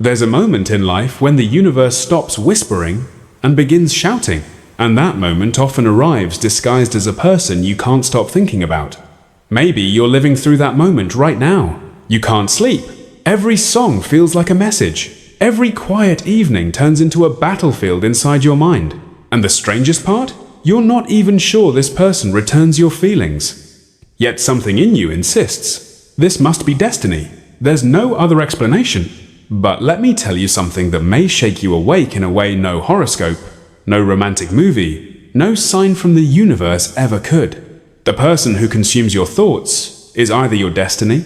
There's a moment in life when the universe stops whispering and begins shouting, and that moment often arrives disguised as a person you can't stop thinking about. Maybe you're living through that moment right now. You can't sleep. Every song feels like a message. Every quiet evening turns into a battlefield inside your mind. And the strangest part? You're not even sure this person returns your feelings. Yet something in you insists, this must be destiny. There's no other explanation. But let me tell you something that may shake you awake in a way no horoscope, no romantic movie, no sign from the universe ever could. The person who consumes your thoughts is either your destiny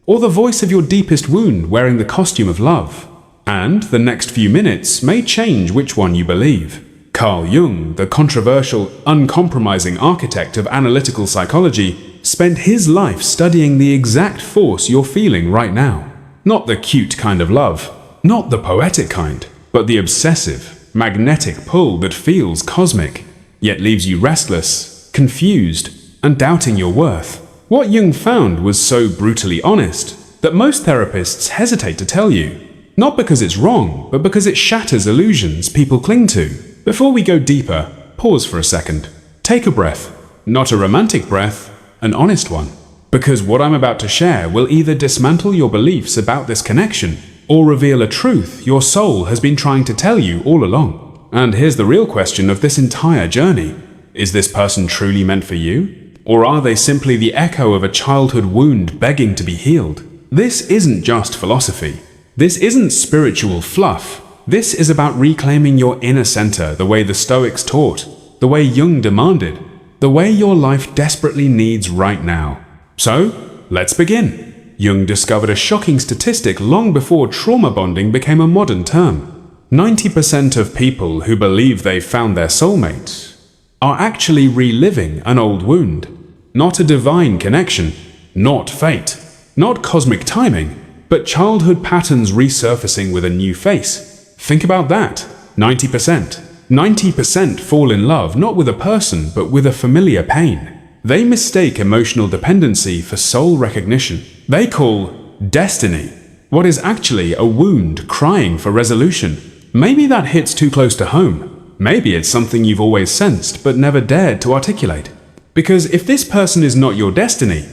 or the voice of your deepest wound wearing the costume of love. And the next few minutes may change which one you believe. Carl Jung, the controversial, uncompromising architect of analytical psychology, spent his life studying the exact force you're feeling right now. Not the cute kind of love, not the poetic kind, but the obsessive, magnetic pull that feels cosmic, yet leaves you restless, confused, and doubting your worth. What Jung found was so brutally honest that most therapists hesitate to tell you. Not because it's wrong, but because it shatters illusions people cling to. Before we go deeper, pause for a second. Take a breath. Not a romantic breath, an honest one. Because what I'm about to share will either dismantle your beliefs about this connection or reveal a truth your soul has been trying to tell you all along. And here's the real question of this entire journey. Is this person truly meant for you? Or are they simply the echo of a childhood wound begging to be healed? This isn't just philosophy. This isn't spiritual fluff. This is about reclaiming your inner center the way the Stoics taught, the way Jung demanded, the way your life desperately needs right now. So, let's begin. Jung discovered a shocking statistic long before trauma bonding became a modern term. 90% of people who believe they've found their soulmate are actually reliving an old wound. Not a divine connection, not fate, not cosmic timing, but childhood patterns resurfacing with a new face. Think about that. 90%. 90% fall in love not with a person, but with a familiar pain. They mistake emotional dependency for soul recognition. They call destiny what is actually a wound crying for resolution. Maybe that hits too close to home. Maybe it's something you've always sensed but never dared to articulate. Because if this person is not your destiny,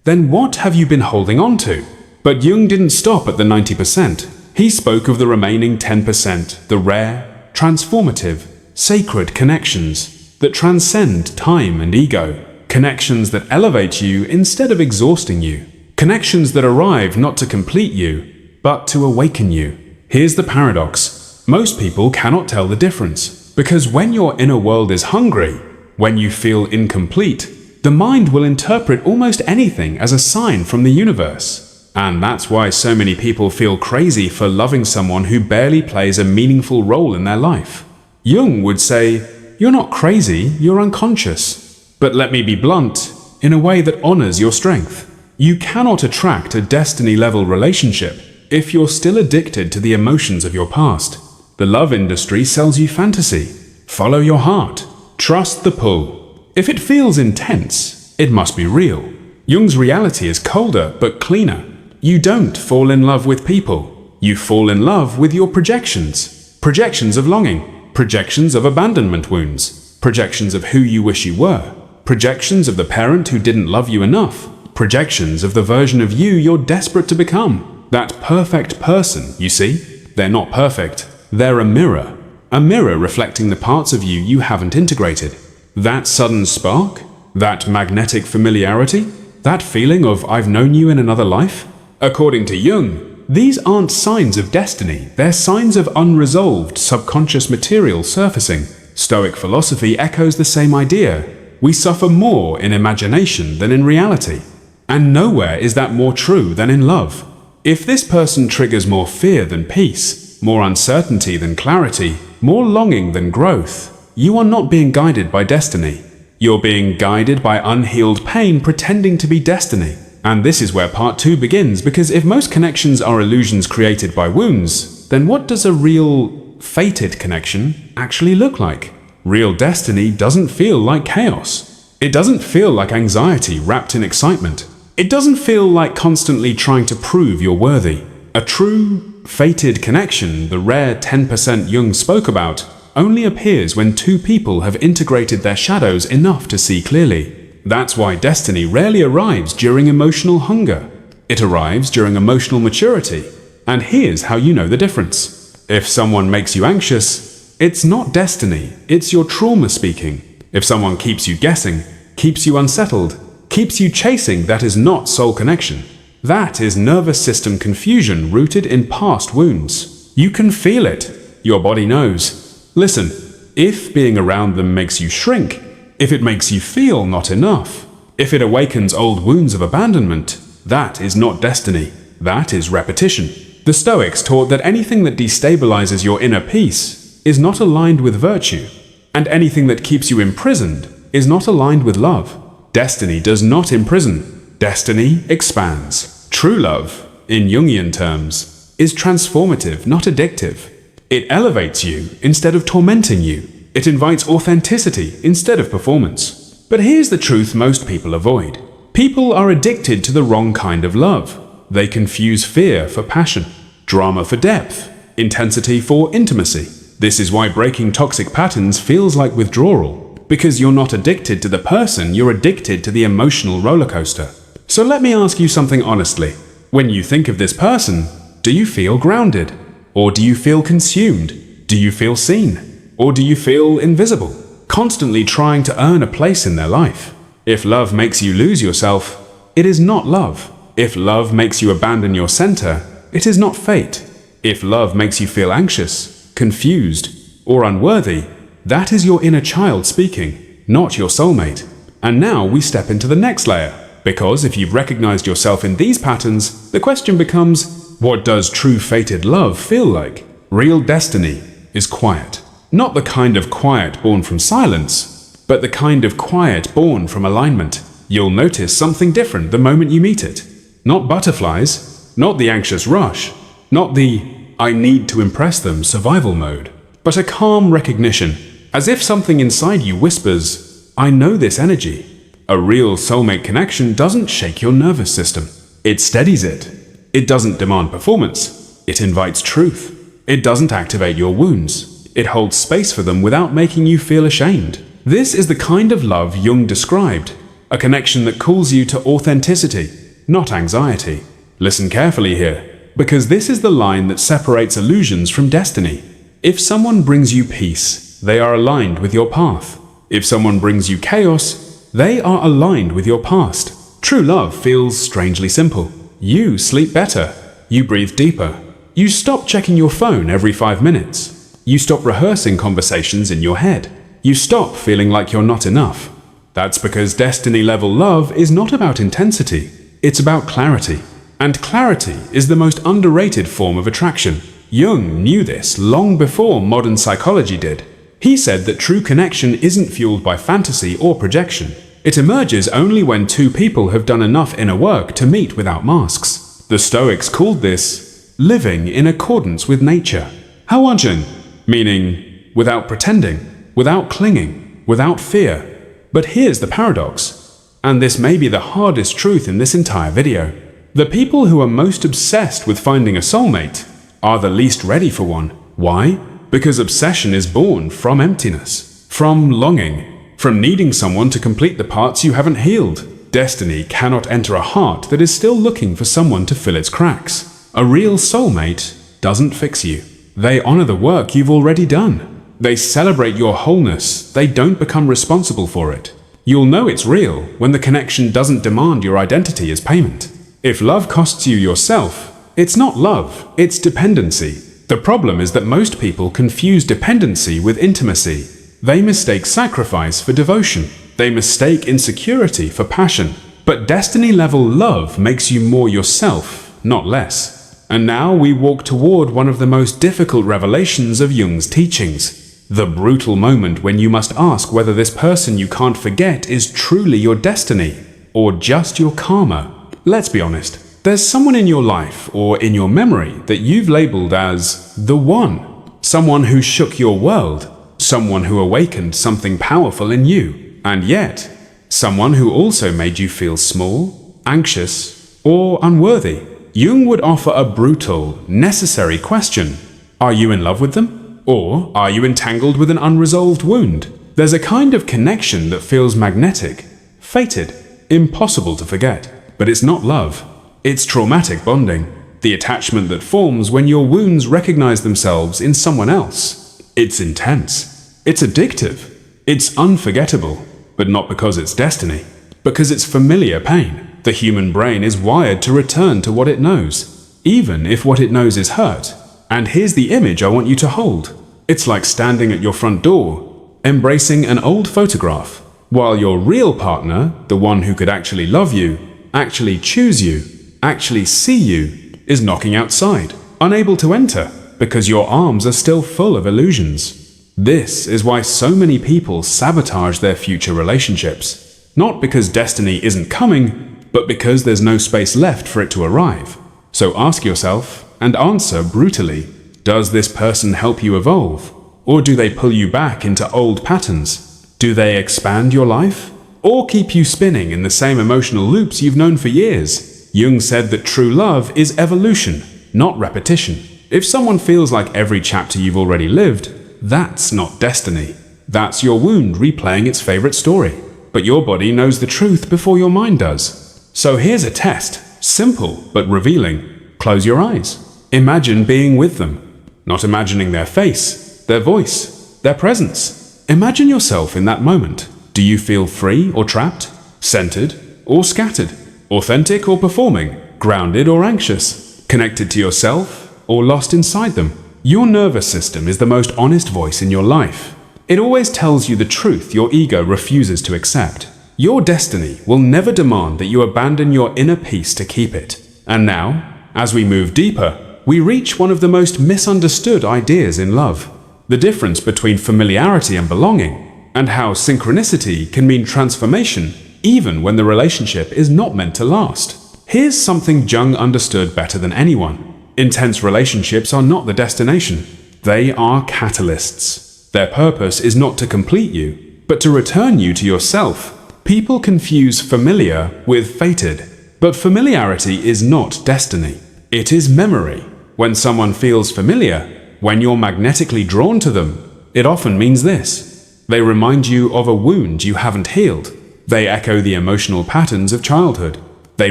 then what have you been holding on to? But Jung didn't stop at the 90%. He spoke of the remaining 10%, the rare, transformative, sacred connections that transcend time and ego. Connections that elevate you instead of exhausting you. Connections that arrive not to complete you, but to awaken you. Here's the paradox. Most people cannot tell the difference. Because when your inner world is hungry, when you feel incomplete, the mind will interpret almost anything as a sign from the universe. And that's why so many people feel crazy for loving someone who barely plays a meaningful role in their life. Jung would say, you're not crazy, you're unconscious. But let me be blunt, in a way that honors your strength. You cannot attract a destiny-level relationship if you're still addicted to the emotions of your past. The love industry sells you fantasy. Follow your heart. Trust the pull. If it feels intense, it must be real. Jung's reality is colder but cleaner. You don't fall in love with people. You fall in love with your projections. Projections of longing. Projections of abandonment wounds. Projections of who you wish you were. Projections of the parent who didn't love you enough. Projections of the version of you you're desperate to become. That perfect person, you see? They're not perfect. They're a mirror. A mirror reflecting the parts of you you haven't integrated. That sudden spark? That magnetic familiarity? That feeling of I've known you in another life? According to Jung, these aren't signs of destiny, they're signs of unresolved subconscious material surfacing. Stoic philosophy echoes the same idea. We suffer more in imagination than in reality. And nowhere is that more true than in love. If this person triggers more fear than peace, more uncertainty than clarity, more longing than growth, you are not being guided by destiny. You're being guided by unhealed pain pretending to be destiny. And this is where part 2 begins, because if most connections are illusions created by wounds, then what does a real, fated connection actually look like? Real destiny doesn't feel like chaos. It doesn't feel like anxiety wrapped in excitement. It doesn't feel like constantly trying to prove you're worthy. A true, fated connection, the rare 10% Jung spoke about, only appears when two people have integrated their shadows enough to see clearly. That's why destiny rarely arrives during emotional hunger. It arrives during emotional maturity. And here's how you know the difference. If someone makes you anxious, it's not destiny, it's your trauma speaking. If someone keeps you guessing, keeps you unsettled, keeps you chasing, that is not soul connection. That is nervous system confusion rooted in past wounds. You can feel it. Your body knows. Listen, if being around them makes you shrink, if it makes you feel not enough, if it awakens old wounds of abandonment, that is not destiny. That is repetition. The Stoics taught that anything that destabilizes your inner peace is not aligned with virtue, and anything that keeps you imprisoned is not aligned with love. Destiny does not imprison. Destiny expands. True love, in Jungian terms, is transformative, not addictive. It elevates you instead of tormenting you. It invites authenticity instead of performance. But here's the truth most people avoid. People are addicted to the wrong kind of love. They confuse fear for passion, drama for depth, intensity for intimacy. This is why breaking toxic patterns feels like withdrawal. Because you're not addicted to the person, you're addicted to the emotional roller coaster. So let me ask you something honestly. When you think of this person, do you feel grounded? Or do you feel consumed? Do you feel seen? Or do you feel invisible? Constantly trying to earn a place in their life. If love makes you lose yourself, it is not love. If love makes you abandon your center, it is not fate. If love makes you feel anxious, confused, or unworthy, that is your inner child speaking, not your soulmate. And now we step into the next layer. Because if you've recognized yourself in these patterns, the question becomes, what does true fated love feel like? Real destiny is quiet. Not the kind of quiet born from silence, but the kind of quiet born from alignment. You'll notice something different the moment you meet it. Not butterflies, not the anxious rush, not the I need to impress them survival mode, but a calm recognition, as if something inside you whispers, I know this energy. A real soulmate connection doesn't shake your nervous system. It steadies it. It doesn't demand performance. It invites truth. It doesn't activate your wounds. It holds space for them without making you feel ashamed. This is the kind of love Jung described, a connection that calls you to authenticity, not anxiety. Listen carefully here, because this is the line that separates illusions from destiny. If someone brings you peace, they are aligned with your path. If someone brings you chaos, they are aligned with your past. True love feels strangely simple. You sleep better. You breathe deeper. You stop checking your phone every 5 minutes. You stop rehearsing conversations in your head. You stop feeling like you're not enough. That's because destiny-level love is not about intensity. It's about clarity. And clarity is the most underrated form of attraction. Jung knew this long before modern psychology did. He said that true connection isn't fueled by fantasy or projection. It emerges only when two people have done enough inner work to meet without masks. The Stoics called this living in accordance with nature. Hawajen, meaning without pretending, without clinging, without fear. But here's the paradox, and this may be the hardest truth in this entire video. The people who are most obsessed with finding a soulmate are the least ready for one. Why? Because obsession is born from emptiness, from longing, from needing someone to complete the parts you haven't healed. Destiny cannot enter a heart that is still looking for someone to fill its cracks. A real soulmate doesn't fix you. They honor the work you've already done. They celebrate your wholeness. They don't become responsible for it. You'll know it's real when the connection doesn't demand your identity as payment. If love costs you yourself, it's not love, it's dependency. The problem is that most people confuse dependency with intimacy. They mistake sacrifice for devotion. They mistake insecurity for passion. But destiny-level love makes you more yourself, not less. And now we walk toward one of the most difficult revelations of Jung's teachings. The brutal moment when you must ask whether this person you can't forget is truly your destiny, or just your karma. Let's be honest. There's someone in your life, or in your memory, that you've labeled as the one. Someone who shook your world. Someone who awakened something powerful in you. And yet, someone who also made you feel small, anxious, or unworthy. Jung would offer a brutal, necessary question. Are you in love with them? Or are you entangled with an unresolved wound? There's a kind of connection that feels magnetic, fated, impossible to forget. But it's not love. It's traumatic bonding, the attachment that forms when your wounds recognize themselves in someone else. It's intense. It's addictive. It's unforgettable, but not because it's destiny, because it's familiar pain. The human brain is wired to return to what it knows, even if what it knows is hurt. And here's the image I want you to hold. It's like standing at your front door, embracing an old photograph, while your real partner, the one who could actually love you, actually choose you, actually see you, is knocking outside, unable to enter, because your arms are still full of illusions. This is why so many people sabotage their future relationships. Not because destiny isn't coming, but because there's no space left for it to arrive. So ask yourself, and answer brutally, does this person help you evolve? Or do they pull you back into old patterns? Do they expand your life? Or keep you spinning in the same emotional loops you've known for years? Jung said that true love is evolution, not repetition. If someone feels like every chapter you've already lived, that's not destiny. That's your wound replaying its favorite story. But your body knows the truth before your mind does. So here's a test, simple but revealing. Close your eyes. Imagine being with them. Not imagining their face, their voice, their presence. Imagine yourself in that moment. Do you feel free or trapped? Centered or scattered? Authentic or performing? Grounded or anxious? Connected to yourself or lost inside them? Your nervous system is the most honest voice in your life. It always tells you the truth your ego refuses to accept. Your destiny will never demand that you abandon your inner peace to keep it. And now, as we move deeper, we reach one of the most misunderstood ideas in love. The difference between familiarity and belonging, and how synchronicity can mean transformation even when the relationship is not meant to last. Here's something Jung understood better than anyone. Intense relationships are not the destination. They are catalysts. Their purpose is not to complete you, but to return you to yourself. People confuse familiar with fated, but familiarity is not destiny. It is memory. When someone feels familiar, when you're magnetically drawn to them, it often means this. They remind you of a wound you haven't healed. They echo the emotional patterns of childhood. They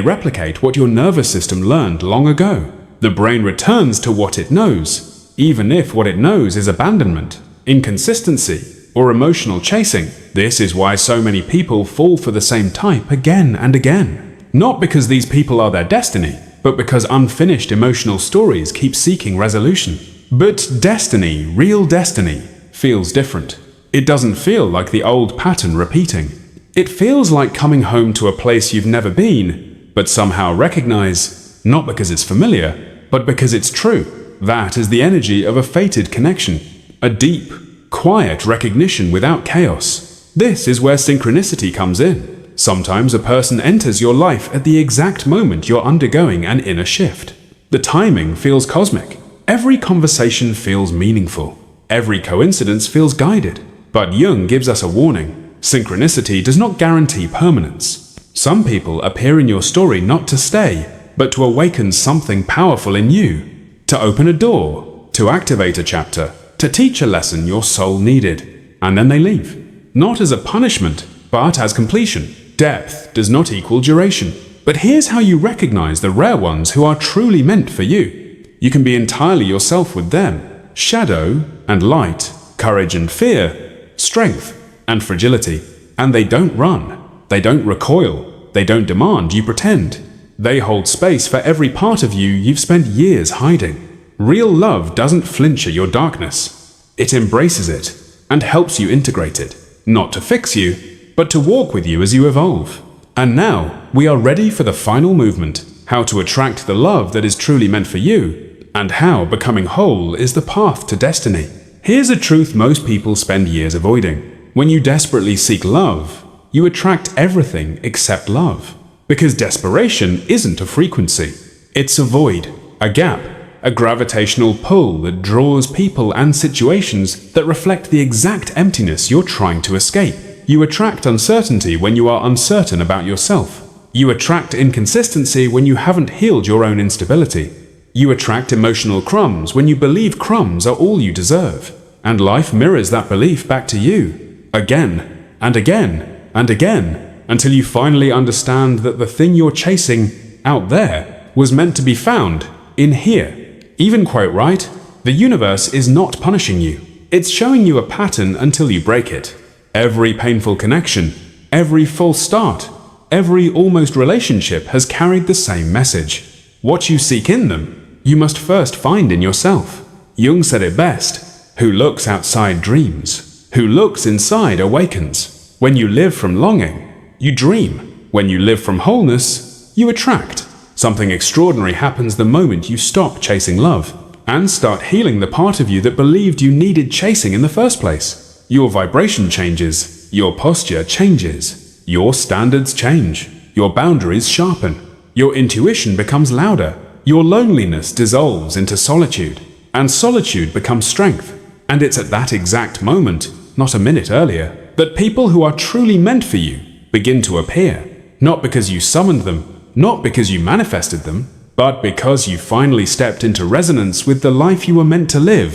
replicate what your nervous system learned long ago. The brain returns to what it knows, even if what it knows is abandonment, inconsistency, or emotional chasing. This is why so many people fall for the same type again and again. Not because these people are their destiny, but because unfinished emotional stories keep seeking resolution. But destiny, real destiny, feels different. It doesn't feel like the old pattern repeating. It feels like coming home to a place you've never been, but somehow recognize, not because it's familiar, but because it's true. That is the energy of a fated connection. A deep, quiet recognition without chaos. This is where synchronicity comes in. Sometimes a person enters your life at the exact moment you're undergoing an inner shift. The timing feels cosmic. Every conversation feels meaningful. Every coincidence feels guided. But Jung gives us a warning. Synchronicity does not guarantee permanence. Some people appear in your story not to stay, but to awaken something powerful in you. To open a door, to activate a chapter, to teach a lesson your soul needed. And then they leave. Not as a punishment, but as completion. Depth does not equal duration. But here's how you recognize the rare ones who are truly meant for you. You can be entirely yourself with them. Shadow and light, courage and fear, strength and fragility. And they don't run. They don't recoil. They don't demand you pretend. They hold space for every part of you you've spent years hiding. Real love doesn't flinch at your darkness. It embraces it and helps you integrate it. Not to fix you, but to walk with you as you evolve. And now, we are ready for the final movement. How to attract the love that is truly meant for you, and how becoming whole is the path to destiny. Here's a truth most people spend years avoiding. When you desperately seek love, you attract everything except love. Because desperation isn't a frequency. It's a void, a gap, a gravitational pull that draws people and situations that reflect the exact emptiness you're trying to escape. You attract uncertainty when you are uncertain about yourself. You attract inconsistency when you haven't healed your own instability. You attract emotional crumbs when you believe crumbs are all you deserve. And life mirrors that belief back to you, again and again and again, until you finally understand that the thing you're chasing out there was meant to be found in here. Even quite right, the universe is not punishing you. It's showing you a pattern until you break it. Every painful connection, every false start, every almost relationship has carried the same message. What you seek in them, you must first find in yourself. Jung said it best: who looks outside dreams. Who looks inside awakens. When you live from longing, you dream. When you live from wholeness, you attract. Something extraordinary happens the moment you stop chasing love and start healing the part of you that believed you needed chasing in the first place. Your vibration changes. Your posture changes. Your standards change. Your boundaries sharpen. Your intuition becomes louder. Your loneliness dissolves into solitude, and solitude becomes strength. And it's at that exact moment, not a minute earlier, that people who are truly meant for you begin to appear. Not because you summoned them, not because you manifested them, but because you finally stepped into resonance with the life you were meant to live.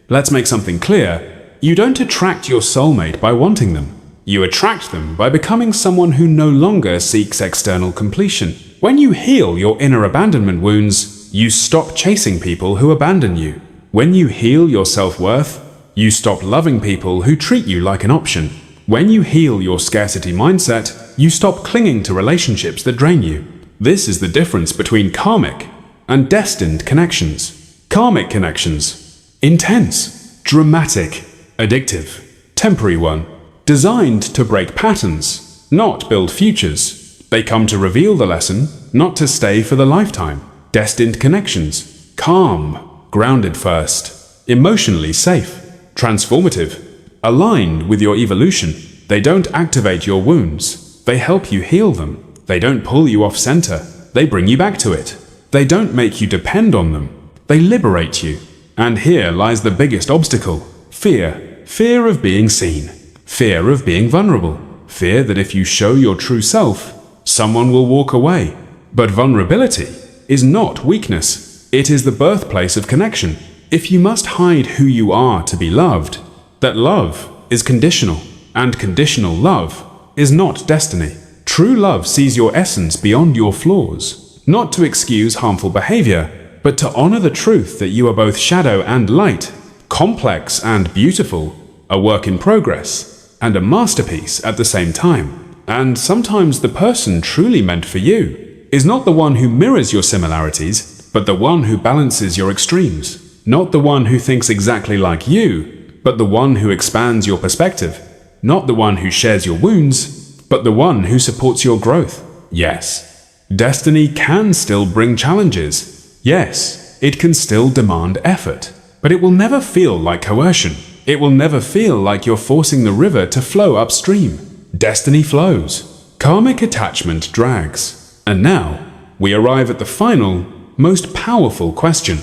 Let's make something clear. You don't attract your soulmate by wanting them. You attract them by becoming someone who no longer seeks external completion. When you heal your inner abandonment wounds, you stop chasing people who abandon you. When you heal your self-worth, you stop loving people who treat you like an option. When you heal your scarcity mindset, you stop clinging to relationships that drain you. This is the difference between karmic and destined connections. Karmic connections: intense, dramatic, addictive, temporary one, designed to break patterns, not build futures. They come to reveal the lesson, not to stay for the lifetime. Destined connections: calm, grounded first, emotionally safe, transformative, aligned with your evolution. They don't activate your wounds. They help you heal them. They don't pull you off center. They bring you back to it. They don't make you depend on them. They liberate you. And here lies the biggest obstacle: fear. Fear of being seen. Fear of being vulnerable. Fear that if you show your true self, someone will walk away. But vulnerability is not weakness. It is the birthplace of connection. If you must hide who you are to be loved, that love is conditional, and conditional love is not destiny. True love sees your essence beyond your flaws, not to excuse harmful behavior, but to honor the truth that you are both shadow and light, complex and beautiful, a work in progress, and a masterpiece at the same time. And sometimes the person truly meant for you is not the one who mirrors your similarities, but the one who balances your extremes. Not the one who thinks exactly like you, but the one who expands your perspective. Not the one who shares your wounds, but the one who supports your growth. Yes, destiny can still bring challenges. Yes, it can still demand effort. But it will never feel like coercion. It will never feel like you're forcing the river to flow upstream. Destiny flows. Karmic attachment drags. And now, we arrive at the final, most powerful question.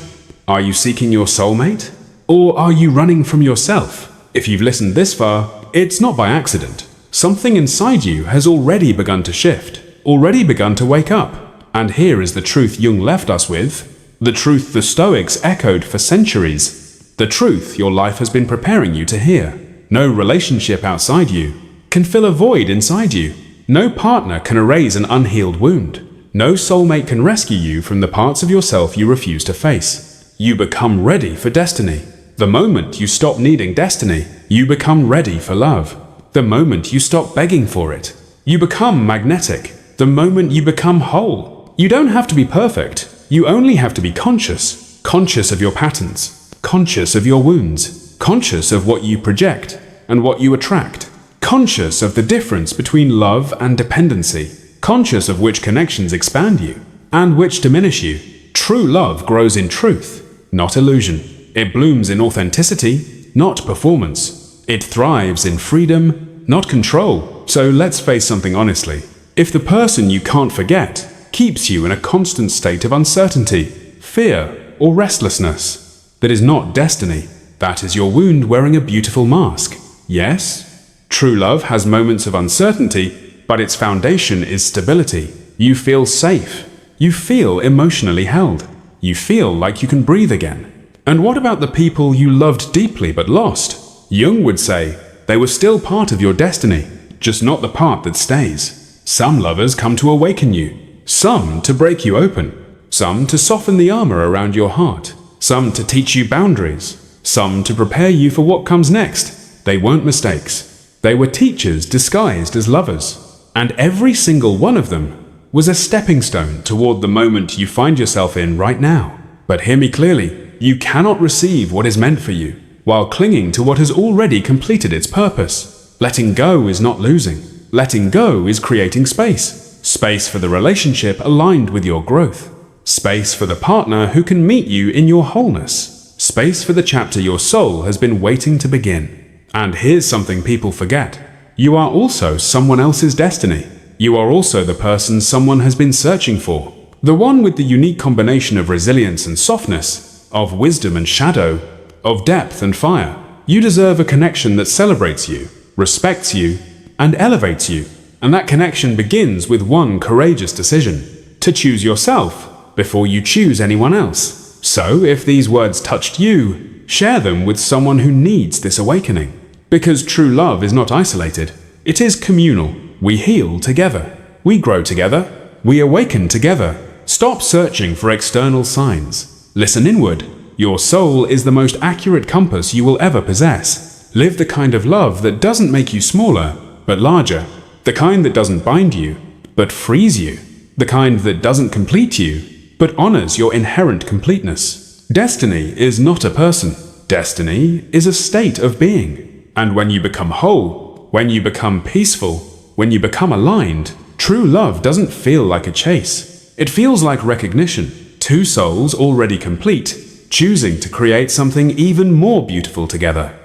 Are you seeking your soulmate? Or are you running from yourself? If you've listened this far, it's not by accident. Something inside you has already begun to shift, already begun to wake up. And here is the truth Jung left us with, the truth the Stoics echoed for centuries, the truth your life has been preparing you to hear. No relationship outside you can fill a void inside you. No partner can erase an unhealed wound. No soulmate can rescue you from the parts of yourself you refuse to face. You become ready for destiny. The moment you stop needing destiny, you become ready for love. The moment you stop begging for it, you become magnetic. The moment you become whole. You don't have to be perfect. You only have to be conscious. Conscious of your patterns. Conscious of your wounds. Conscious of what you project and what you attract. Conscious of the difference between love and dependency. Conscious of which connections expand you and which diminish you. True love grows in truth, not illusion. It blooms in authenticity, not performance. It thrives in freedom, not control. So let's face something honestly. If the person you can't forget keeps you in a constant state of uncertainty, fear, or restlessness, that is not destiny. That is your wound wearing a beautiful mask. Yes, true love has moments of uncertainty, but its foundation is stability. You feel safe. You feel emotionally held. You feel like you can breathe again. And what about the people you loved deeply but lost? Jung would say they were still part of your destiny, just not the part that stays. Some lovers come to awaken you, some to break you open, some to soften the armor around your heart, some to teach you boundaries, some to prepare you for what comes next. They weren't mistakes. They were teachers disguised as lovers. And every single one of them was a stepping stone toward the moment you find yourself in right now. But hear me clearly, you cannot receive what is meant for you while clinging to what has already completed its purpose. Letting go is not losing. Letting go is creating space. Space for the relationship aligned with your growth. Space for the partner who can meet you in your wholeness. Space for the chapter your soul has been waiting to begin. And here's something people forget. You are also someone else's destiny. You are also the person someone has been searching for. The one with the unique combination of resilience and softness, of wisdom and shadow, of depth and fire. You deserve a connection that celebrates you, respects you, and elevates you. And that connection begins with one courageous decision: to choose yourself before you choose anyone else. So, if these words touched you, share them with someone who needs this awakening. Because true love is not isolated. It is communal. We heal together. We grow together. We awaken together. Stop searching for external signs. Listen inward. Your soul is the most accurate compass you will ever possess. Live the kind of love that doesn't make you smaller, but larger. The kind that doesn't bind you, but frees you. The kind that doesn't complete you, but honors your inherent completeness. Destiny is not a person. Destiny is a state of being. And when you become whole, when you become peaceful, when you become aligned, true love doesn't feel like a chase. It feels like recognition. Two souls already complete, choosing to create something even more beautiful together.